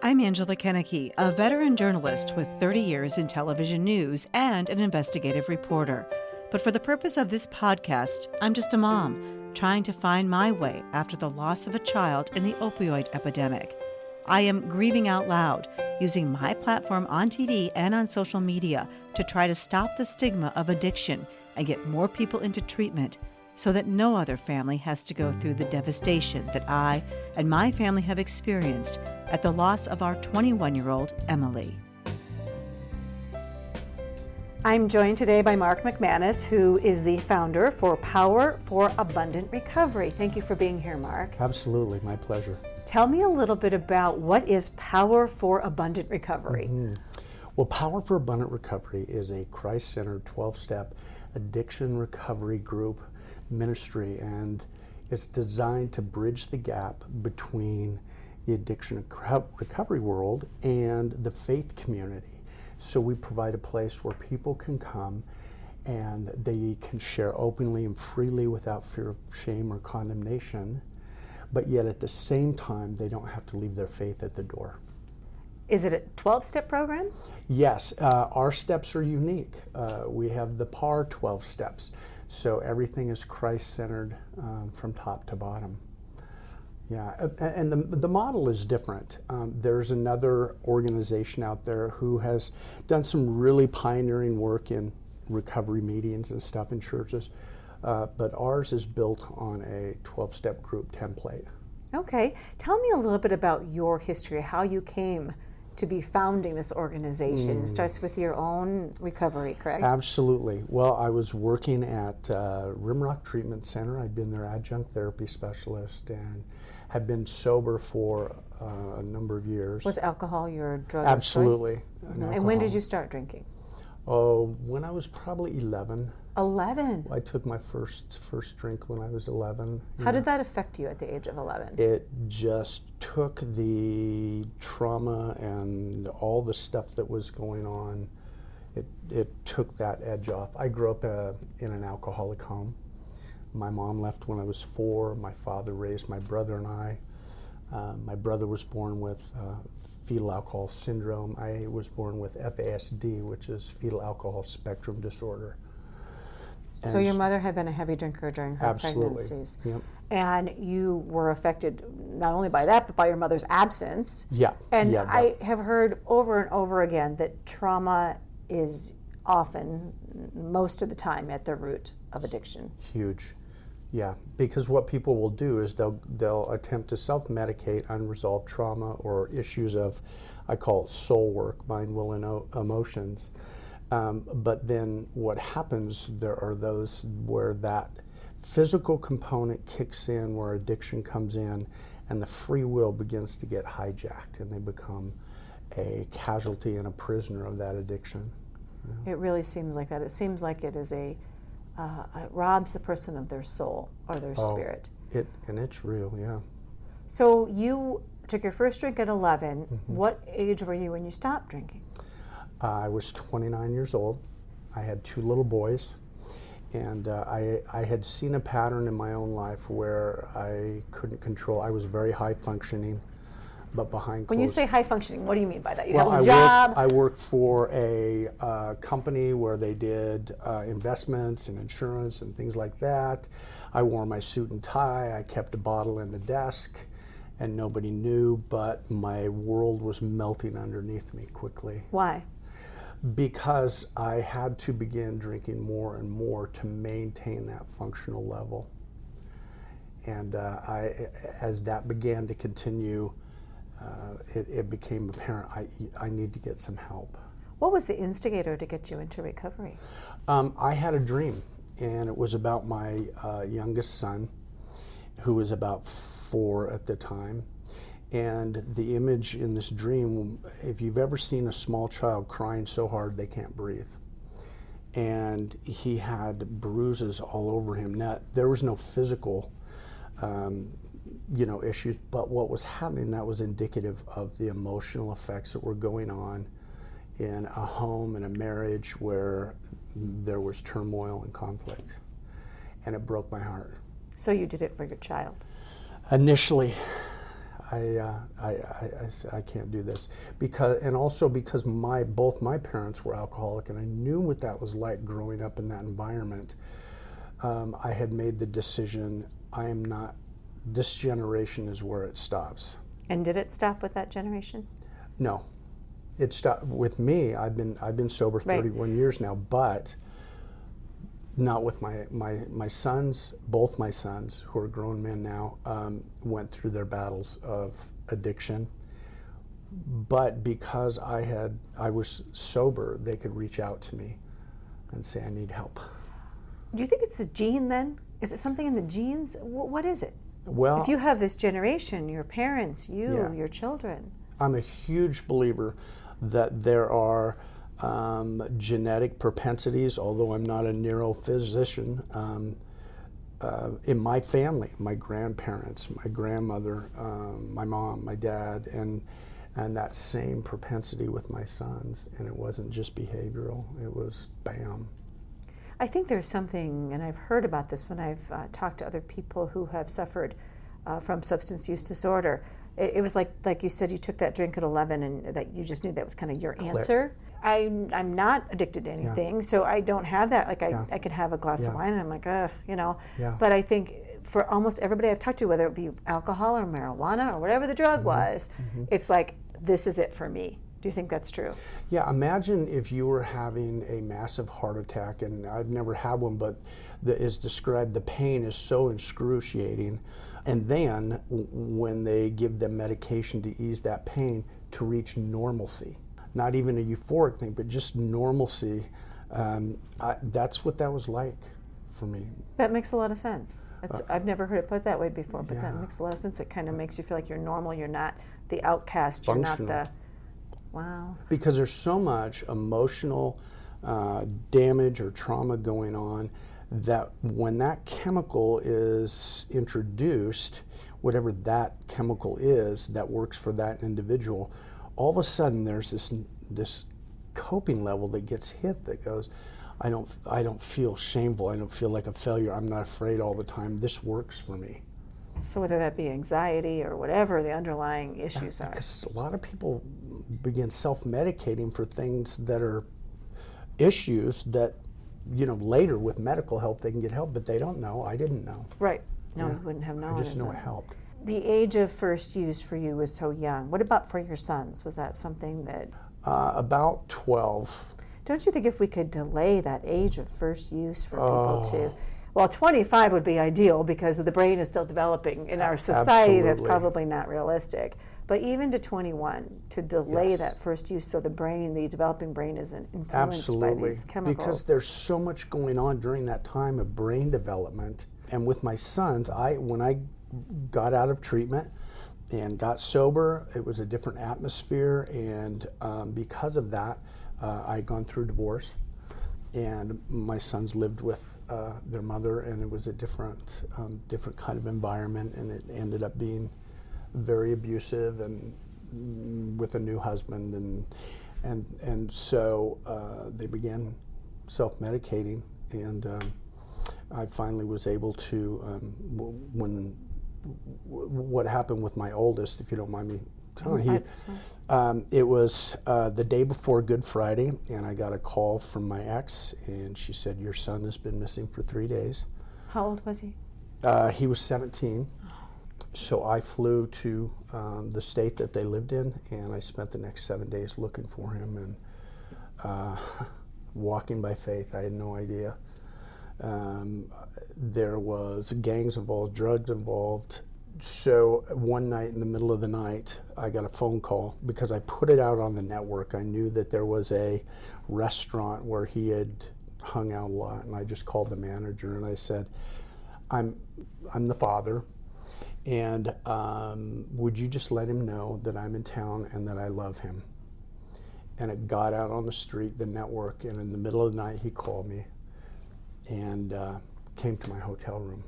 I'm Angela Kennecke, a veteran journalist with 30 years in television news and an investigative reporter. But for the purpose of this podcast, I'm just a mom trying to find my way after the loss of a child in the opioid epidemic. I am grieving out loud, using my platform on TV and on social media to try to stop the stigma of addiction and get more people into treatment so that no other family has to go through the devastation that I and my family have experienced at the loss of our 21-year-old Emily. I'm joined today by Mark McManus, who is the founder for Power for Abundant Recovery. Thank you for being here, Mark. Absolutely, my pleasure. Tell me a little bit about what is Power for Abundant Recovery. Well, Power for Abundant Recovery is a Christ-centered 12-step addiction recovery group ministry, and it's designed to bridge the gap between the addiction recovery world and the faith community. So we provide a place where people can come and they can share openly and freely without fear of shame or condemnation, but yet at the same time they don't have to leave their faith at the door. Is it a 12-step program? Yes, our steps are unique. We have the PAR 12 steps, so everything is Christ-centered from top to bottom. Yeah, and the model is different. There's another organization out there who has done some really pioneering work in recovery meetings and stuff in churches, but ours is built on a 12-step group template. Okay, tell me a little bit about your history, how you came to be founding this organization. It starts with your own recovery, correct? Absolutely. Well, I was working at Rimrock Treatment Center. I'd been their adjunct therapy specialist and had been sober for a number of years. Was alcohol your drug Absolutely. of choice? And when did you start drinking? Oh, when I was probably 11. 11? I took my first drink when I was 11. How did that affect you at the age of 11? It just took the trauma and all the stuff that was going on. It took that edge off. I grew up in an alcoholic home. My mom left when I was 4. My father raised my brother and I. My brother was born with fetal alcohol syndrome. I was born with FASD, which is fetal alcohol spectrum disorder. So your mother had been a heavy drinker during her Absolutely. pregnancies. Yep. And you were affected not only by that, but by your mother's absence. Yeah. And yeah, I have heard over and over again that trauma is often, most of the time, at the root of addiction. Huge. Yeah, because what people will do is they'll attempt to self-medicate unresolved trauma or issues of, I call it soul work, mind, will, and emotions. But then what happens, there are those where that physical component kicks in, where addiction comes in, and the free will begins to get hijacked, and they become a casualty and a prisoner of that addiction. It really seems like that. It seems like it is it robs the person of their soul or their spirit. And it's real, yeah. So you took your first drink at 11. What age were you when you stopped drinking? I was 29 years old. I had 2 little boys, and I had seen a pattern in my own life where I couldn't control. I was very high functioning, but behind closed. When you say high functioning, what do you mean by that? You Well, have a job? I worked for a company where they did investments and insurance and things like that. I wore my suit and tie. I kept a bottle in the desk, and nobody knew, but my world was melting underneath me quickly. Why? Because I had to begin drinking more and more to maintain that functional level. And as that began to continue, it became apparent I need to get some help. What was the instigator to get you into recovery? I had a dream, and it was about my youngest son, who was about 4 at the time. And the image in this dream, if you've ever seen a small child crying so hard they can't breathe, and he had bruises all over him. Now, there was no physical issues, but what was happening, that was indicative of the emotional effects that were going on in a home and a marriage where there was turmoil and conflict. And it broke my heart. So you did it for your child? Initially, I can't do this, because both my parents were alcoholic, and I knew what that was like growing up in that environment. I had made the decision, this generation is where it stops. And did it stop with that generation? No, it stopped with me. I've been sober 31 years now, but not with my sons. Both my sons, who are grown men now, went through their battles of addiction. But because I was sober, they could reach out to me and say, I need help. Do you think it's a gene then? Is it something in the genes? What is it? Well, if you have this generation, your parents, your children. I'm a huge believer that there are genetic propensities, although I'm not a neurophysician, in my family, my grandparents, my grandmother, my mom, my dad, and that same propensity with my sons. And it wasn't just behavioral, it was bam. I think there's something, and I've heard about this when I've talked to other people who have suffered from substance use disorder. It was like you said, you took that drink at 11 and that you just knew that was kind of your answer. I'm not addicted to anything, so I don't have that. Like I could have a glass of wine and I'm like, Yeah. But I think for almost everybody I've talked to, whether it be alcohol or marijuana or whatever the drug was, it's like, this is it for me. Do you think that's true? Yeah, imagine if you were having a massive heart attack, and I've never had one, but it's described, the pain is so excruciating, and then when they give them medication to ease that pain, to reach normalcy, not even a euphoric thing, but just normalcy, that's what that was like for me. That makes a lot of sense. I've never heard it put that way before, but that makes a lot of sense. It kind of makes you feel like you're normal, you're not the outcast, you're not the... Wow. Because there's so much emotional damage or trauma going on that when that chemical is introduced, whatever that chemical is that works for that individual, all of a sudden there's this coping level that gets hit that goes, I don't feel shameful, I don't feel like a failure, I'm not afraid all the time, this works for me. So whether that be anxiety or whatever the underlying issues are. Because a lot of people begin self-medicating for things that are issues that, later with medical help they can get help, but they don't know. I didn't know. Right. No, you wouldn't have known. I just know it helped. The age of first use for you was so young. What about for your sons? Was that something that... About 12. Don't you think if we could delay that age of first use for people to... Well, 25 would be ideal because the brain is still developing. In our society, that's probably not realistic. But even to 21, to delay that first use so the developing brain isn't influenced by these chemicals. Because there's so much going on during that time of brain development. And with my sons, when I got out of treatment and got sober, it was a different atmosphere. And because of that, I had gone through divorce. And my sons lived with their mother, and it was a different kind of environment, and it ended up being very abusive and with a new husband, and so they began self-medicating, and I finally was able to, what happened with my oldest, if you don't mind me telling you, it was the day before Good Friday, and I got a call from my ex, and she said, your son has been missing for 3 days. How old was he? He was 17. So I flew to the state that they lived in, and I spent the next 7 days looking for him and walking by faith. I had no idea. There was gangs involved, drugs involved. So one night in the middle of the night, I got a phone call because I put it out on the network. I knew that there was a restaurant where he had hung out a lot, and I just called the manager and I said, I'm the father, and would you just let him know that I'm in town and that I love him? And it got out on the street, the network, and in the middle of the night he called me and came to my hotel room.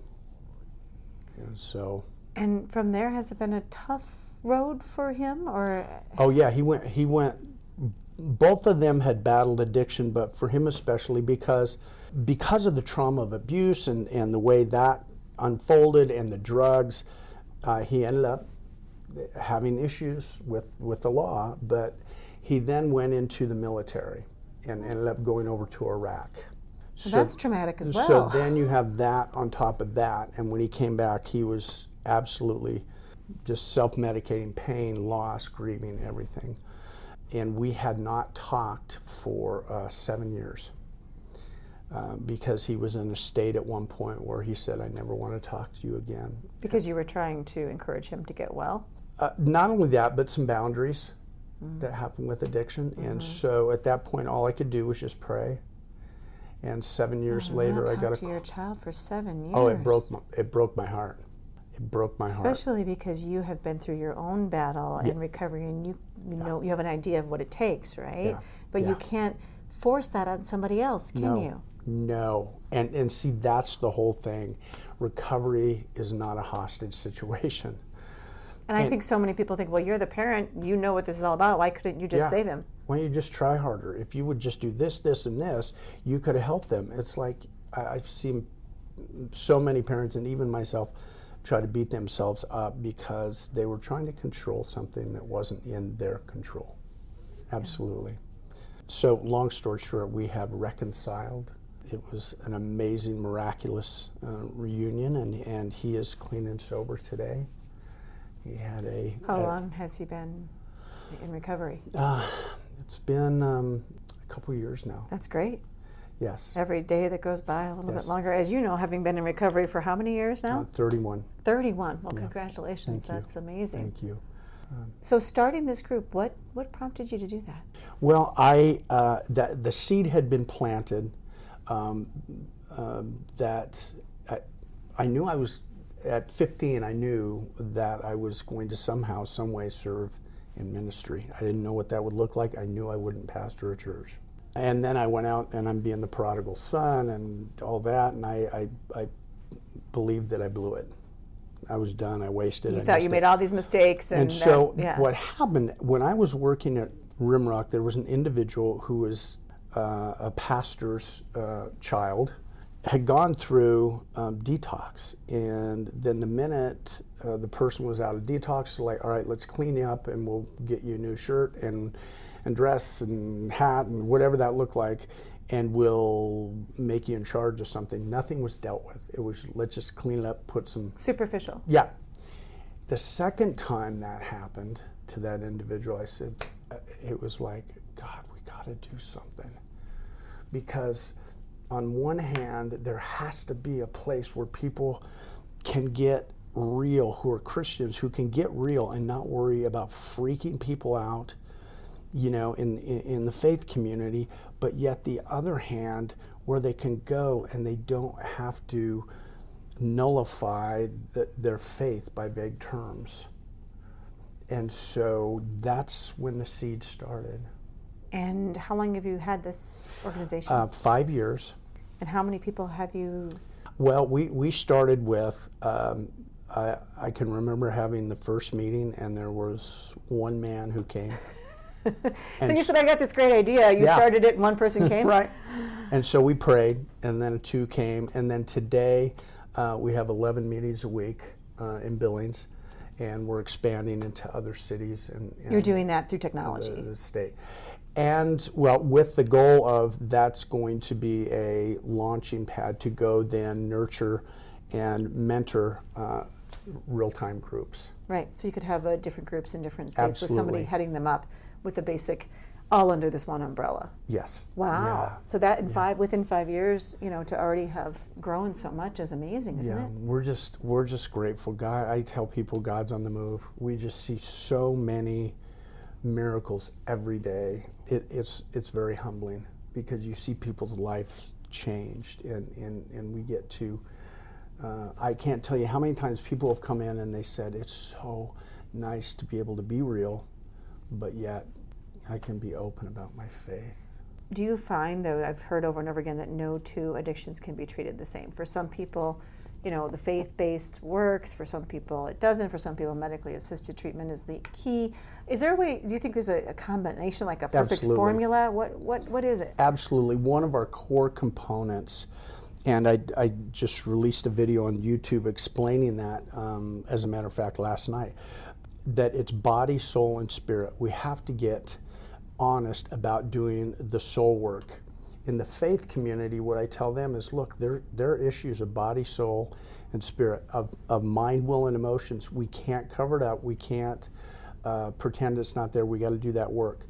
And so... And from there, has it been a tough road for him, or? Oh yeah, he went, both of them had battled addiction, but for him especially because of the trauma of abuse and the way that unfolded and the drugs, he ended up having issues with the law, but he then went into the military and ended up going over to Iraq. So that's traumatic as well. So then you have that on top of that, and when he came back, he was absolutely just self-medicating, pain, loss, grieving, everything. And we had not talked for 7 years because he was in a state at one point where he said, I never want to talk to you again. Because you were trying to encourage him to get well? Not only that, but some boundaries that happen with addiction. And so at that point, all I could do was just pray. And 7 years later, I got to your child for 7 years. Oh, it broke my heart. It broke my heart. Especially because you have been through your own battle and recovery, and you know you have an idea of what it takes, right? Yeah. But you can't force that on somebody else, can you? No. And see, that's the whole thing. Recovery is not a hostage situation. And I think so many people think, well, you're the parent, you know what this is all about. Why couldn't you just save him? Why don't you just try harder? If you would just do this, this, and this, you could have helped them. It's like I've seen so many parents, and even myself, try to beat themselves up because they were trying to control something that wasn't in their control. Absolutely. So long story short, we have reconciled. It was an amazing, miraculous reunion, and he is clean and sober today. He had How long has he been in recovery? It's been a couple of years now. That's great. Yes. Every day that goes by a little bit longer. As you know, having been in recovery for how many years now? 31. 31. Well, congratulations. Thank you. That's amazing. Thank you. So starting this group, what prompted you to do that? Well, the seed had been planted that I knew I was, at 15, I knew that I was going to somehow, some way serve in ministry. I didn't know what that would look like. I knew I wouldn't pastor a church. And then I went out and I'm being the prodigal son and all that, and I believed that I blew it. I was done. I wasted it. You thought you made all these mistakes. And so what happened, when I was working at Rimrock, there was an individual who was a pastor's child, had gone through detox. And then the minute the person was out of detox, like, all right, let's clean you up and we'll get you a new shirt and dress and hat and whatever that looked like, and we'll make you in charge of something. Nothing was dealt with. It was, let's just clean it up, put some... Superficial. Yeah. The second time that happened to that individual, I said, it was like, God, we got to do something. Because on one hand, there has to be a place where people can get real, who are Christians, who can get real and not worry about freaking people out, you know, in the faith community, but yet the other hand, where they can go and they don't have to nullify their faith by vague terms. And so that's when the seed started. And how long have you had this organization? 5 years. And how many people have you? Well, we started with, I can remember having the first meeting and there was one man who came. So you said, I got this great idea. You started it and one person came? Right. And so we prayed, and then two came, and then today we have 11 meetings a week in Billings, and we're expanding into other cities. And you're doing that through technology? The state. And, well, with the goal of that's going to be a launching pad to go then nurture and mentor real-time groups. Right, so you could have different groups in different states. Absolutely. With somebody heading them up with the basic, all under this one umbrella. Yes. Wow. Yeah. So that within 5 years, you know, to already have grown so much is amazing, isn't it? We're just grateful. God, I tell people God's on the move. We just see so many miracles every day. It's very humbling because you see people's lives changed, and we get to. I can't tell you how many times people have come in and they said it's so nice to be able to be real, but yet I can be open about my faith. Do you find, though, I've heard over and over again, that no two addictions can be treated the same? For some people, you know, the faith-based works. For some people, it doesn't. For some people, medically assisted treatment is the key. Is there a way, do you think there's a combination, like a perfect Absolutely. Formula? What is it? Absolutely. One of our core components, and I just released a video on YouTube explaining that, as a matter of fact, last night. that it's body, soul, and spirit. We have to get honest about doing the soul work. In the faith community, what I tell them is, look, there are issues of body, soul, and spirit, of mind, will, and emotions. We can't cover it up. We can't pretend it's not there. We got to do that work.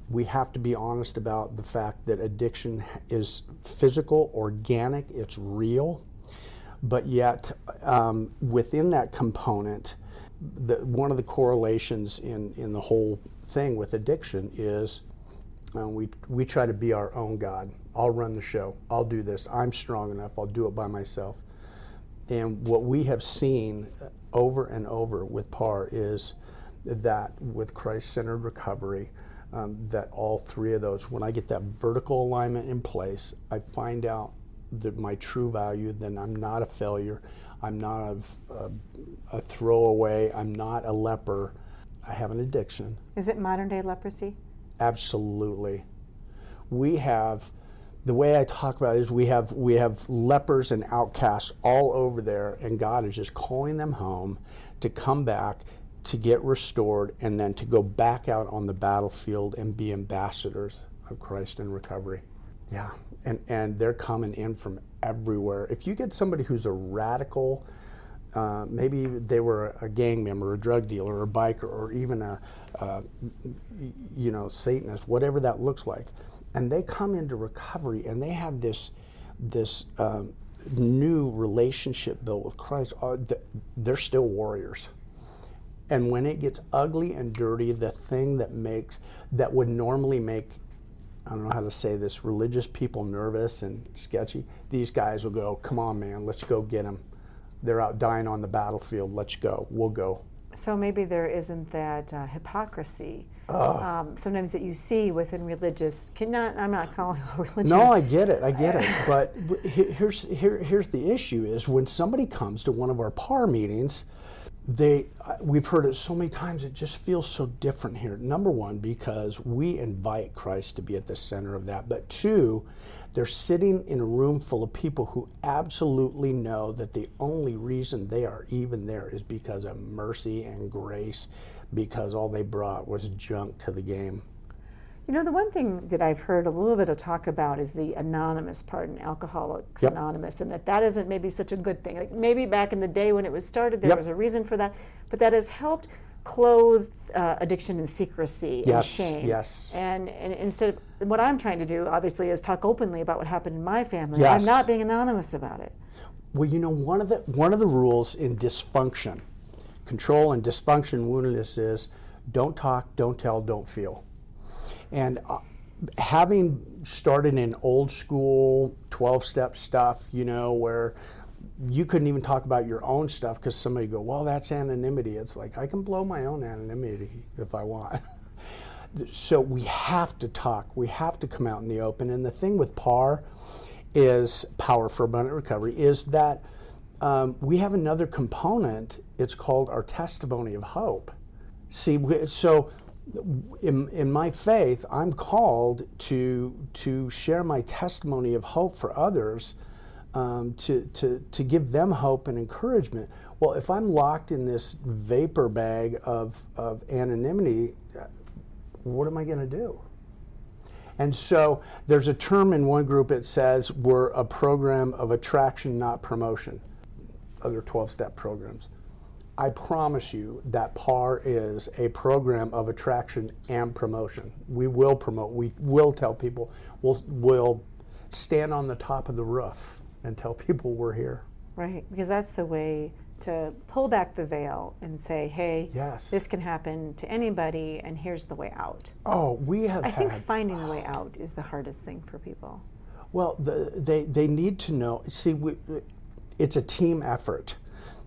We have to be honest about the fact that addiction is physical, organic, it's real, but yet within that component, one of the correlations in the whole thing with addiction is we try to be our own God. I'll run the show. I'll do this. I'm strong enough. I'll do it by myself. And what we have seen over and over with PAR is that with Christ-centered recovery, that all three of those, when I get that vertical alignment in place, I find out that my true value, then I'm not a failure. I'm not a throwaway. I'm not a leper. I have an addiction. Is it modern day leprosy? Absolutely. We have, the way I talk about it is we have lepers and outcasts all over there, and God is just calling them home to come back, to get restored, and then to go back out on the battlefield and be ambassadors of Christ in recovery. Yeah, and they're coming in from everywhere. If you get somebody who's a radical, maybe they were a gang member, a drug dealer, or a biker, or even a Satanist, whatever that looks like, and they come into recovery and they have this new relationship built with Christ, they're still warriors. And when it gets ugly and dirty, the thing that would normally make, I don't know how to say this, religious people nervous and sketchy, these guys will go, come on, man, let's go get them. They're out dying on the battlefield. Let's go. We'll go. So maybe there isn't that hypocrisy sometimes that you see within religious. I'm not calling it religion. No, I get it. But here's the issue: is when somebody comes to one of our PAR meetings, we've heard it so many times. It just feels so different here. Number one, because we invite Christ to be at the center of that. But two, they're sitting in a room full of people who absolutely know that the only reason they are even there is because of mercy and grace, because all they brought was junk to the game. You know, the one thing that I've heard a little bit of talk about is the anonymous part in Alcoholics Anonymous, and that isn't maybe such a good thing. Like maybe back in the day when it was started, there was a reason for that, but that has helped clothe addiction in secrecy and shame. Yes. And instead of, what I'm trying to do, obviously, is talk openly about what happened in my family. Yes. I'm not being anonymous about it. Well, you know, one of the rules in dysfunction, control and dysfunction woundedness is don't talk, don't tell, don't feel. And having started in old school 12-step stuff, you know, where you couldn't even talk about your own stuff because somebody go, well, that's anonymity. It's like, I can blow my own anonymity if I want. So we have to talk. We have to come out in the open. And the thing with PAR is Power for Abundant Recovery is that we have another component. It's called our testimony of hope. See, so in my faith, I'm called to share my testimony of hope for others, to give them hope and encouragement. Well, if I'm locked in this vapor bag of anonymity, what am I going to do? And so there's a term in one group, it says we're a program of attraction, not promotion. Other 12-step programs. I promise you that PAR is a program of attraction and promotion. We will promote. We will tell people. We'll stand on the top of the roof and tell people we're here. Right, because that's the way to pull back the veil and say, hey, this can happen to anybody, and here's the way out. Oh, I think finding the way out is the hardest thing for people. Well, they need to know. See, it's a team effort.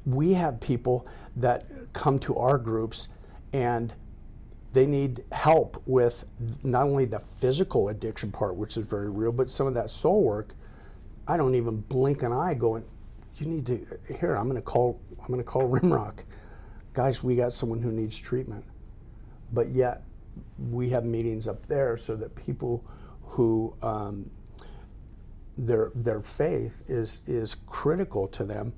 We have people that come to our groups and they need help with not only the physical addiction part, which is very real, but some of that soul work. I don't even blink an eye going, you need to, here, I'm going to call Rimrock. Guys, we got someone who needs treatment. But yet we have meetings up there so that people who their faith is critical to them,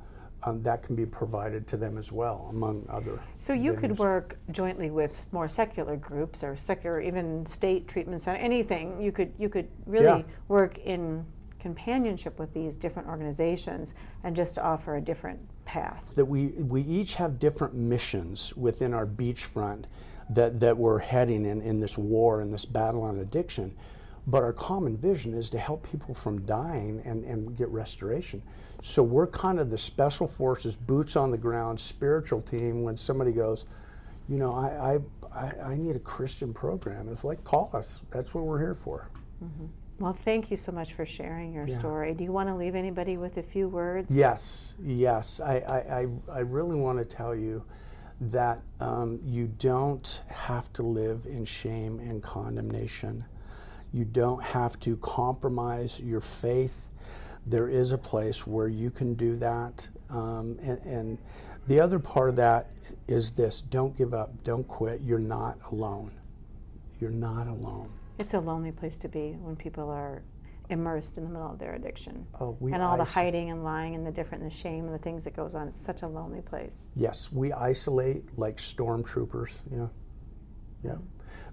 that can be provided to them as well, among other. So you could venues. work jointly with more secular groups or secular, even state treatment center, anything. You could really work in companionship with these different organizations and just offer a different path. That we each have different missions within our beachfront that we're heading in this war, in this battle on addiction. But our common vision is to help people from dying and get restoration. So we're kind of the special forces, boots on the ground, spiritual team when somebody goes, you know, I need a Christian program. It's like, call us. That's what we're here for. Mm-hmm. Well, thank you so much for sharing your story. Do you want to leave anybody with a few words? Yes. I really want to tell you that you don't have to live in shame and condemnation. You don't have to compromise your faith. There is a place where you can do that. And the other part of that is this: don't give up, don't quit. You're not alone. You're not alone. It's a lonely place to be when people are immersed in the middle of their addiction. And all the hiding and lying and the shame and the things that goes on. It's such a lonely place. Yes, we isolate like stormtroopers, Yeah.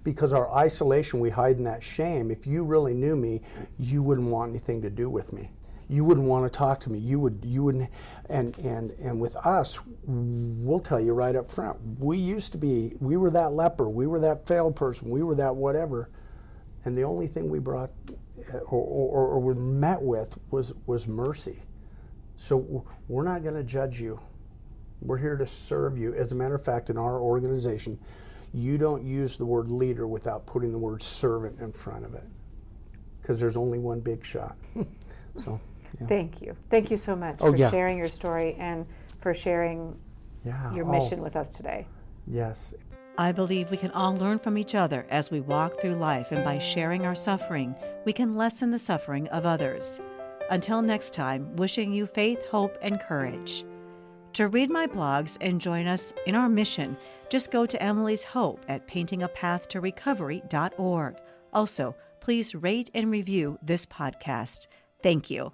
Because our isolation, we hide in that shame. If you really knew me, you wouldn't want anything to do with me. You wouldn't want to talk to me. You wouldn't. And with us, we'll tell you right up front. We were that leper. We were that failed person. We were that whatever. And the only thing we brought or were met with was mercy. So we're not going to judge you. We're here to serve you. As a matter of fact, in our organization, you don't use the word leader without putting the word servant in front of it, because there's only one big shot. So, yeah. Thank you. Thank you so much for sharing your story and for sharing your mission with us today. Yes. I believe we can all learn from each other as we walk through life, and by sharing our suffering, we can lessen the suffering of others. Until next time, wishing you faith, hope, and courage. To read my blogs and join us in our mission, just go to Emily's Hope at paintingapathttorecovery.org. Also, please rate and review this podcast. Thank you.